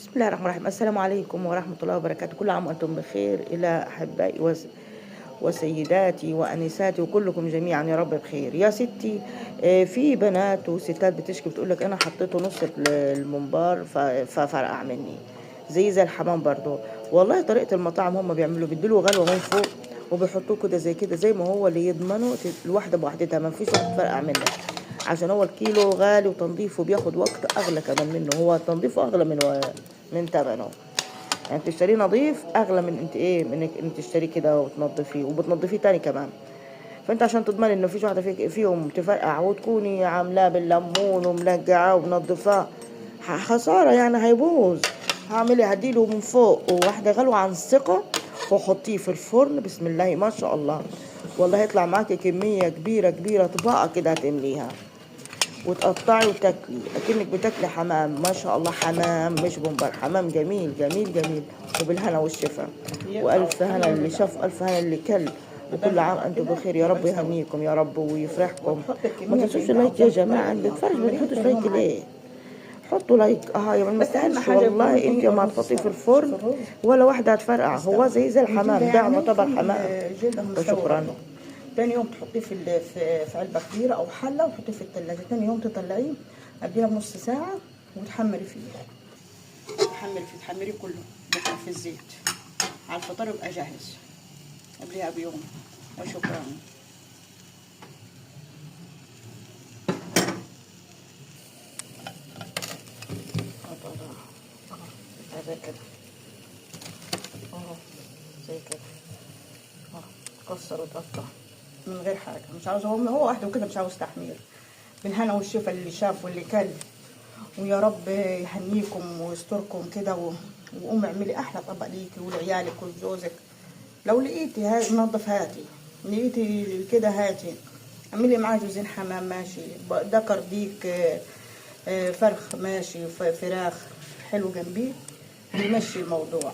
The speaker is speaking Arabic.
بسم الله الرحمن الرحيم. السلام عليكم ورحمة الله وبركاته. كل عام وأنتم بخير، إلى أحبائي وسيداتي وأنساتي وكلكم جميعا يا رب بخير. يا ستي، في بنات وستات بتشكي بتقول لك أنا حطيته نص الممبار ففرقع مني زي الحمام برضو. والله طريقة المطاعم هم بيعملوا بيديله غلوة من فوق وبيحطوه كده زي ما هو اللي يضمنوا الواحدة بوحدتها ما فيش واحد فرقع منه، عشان هو الكيلو غالي وتنظيفه بياخد وقت اغلى كمان منه. هو تنظيفه اغلى من ثمنه. يعني تشتريه نظيف اغلى من انك انت تشتريه كده وتنظفيه وبتنظفيه تاني كمان. فانت عشان تضمن انه فيش واحده فيهم تفرقع وتكوني عاملاه بالليمون ومنقعاه ومنظفاه، خساره يعني هيبوظ. هديله من فوق وواحده غلوه عن ثقه وحطيه في الفرن. بسم الله ما شاء الله، والله هيطلع معاكي كميه كبيره طباقه كده هتمليها وتقطعي وتاكلي اكنك بتاكلي حمام. ما شاء الله، حمام مش بومبار، حمام جميل جميل جميل. وبالهنا والشفا، والف هنا اللي شاف، الف هنا اللي كل. وكل عام انتم بخير، يا رب يهنيكم يا رب ويفرحكم. ما تنسوش اللايك يا جماعه، اللي بتفرج ما تحطوش لايك ليه؟ حطوا لايك. يا ما تستاهلش والله. انت ما تحطيه في الفرن ولا واحده هتفرقع، هو زي الحمام ده يعتبر حمام. وشكرا. تاني يوم تحطيه في علبه كبيره او حله وتحطيه في الثلاجه. تاني يوم تطلعيه قبلها بنص ساعه وتحمري فيه. تحمريه كله بقى في الزيت على الفطار يبقى جاهز قبلها بيوم. وشكرا. زي كده اهو، زي كده اهو، تكسر وتقطع من غير حاجه، مش عاوزه هو واحده وكده، مش عاوز تحمير. بالهنا والشفا اللي شاف واللي كل. ويا رب يهنيكم ويستركم كده وقومي اعملي احلى طبق ليكي ولعيالك ولجوزك. لو لقيتي نضف هاتي، لقيتي كده هاتي، اعملي معاه جوزين حمام ماشي، دكر ديك، فرخ ماشي، فراخ حلو جنبيه بيمشي الموضوع.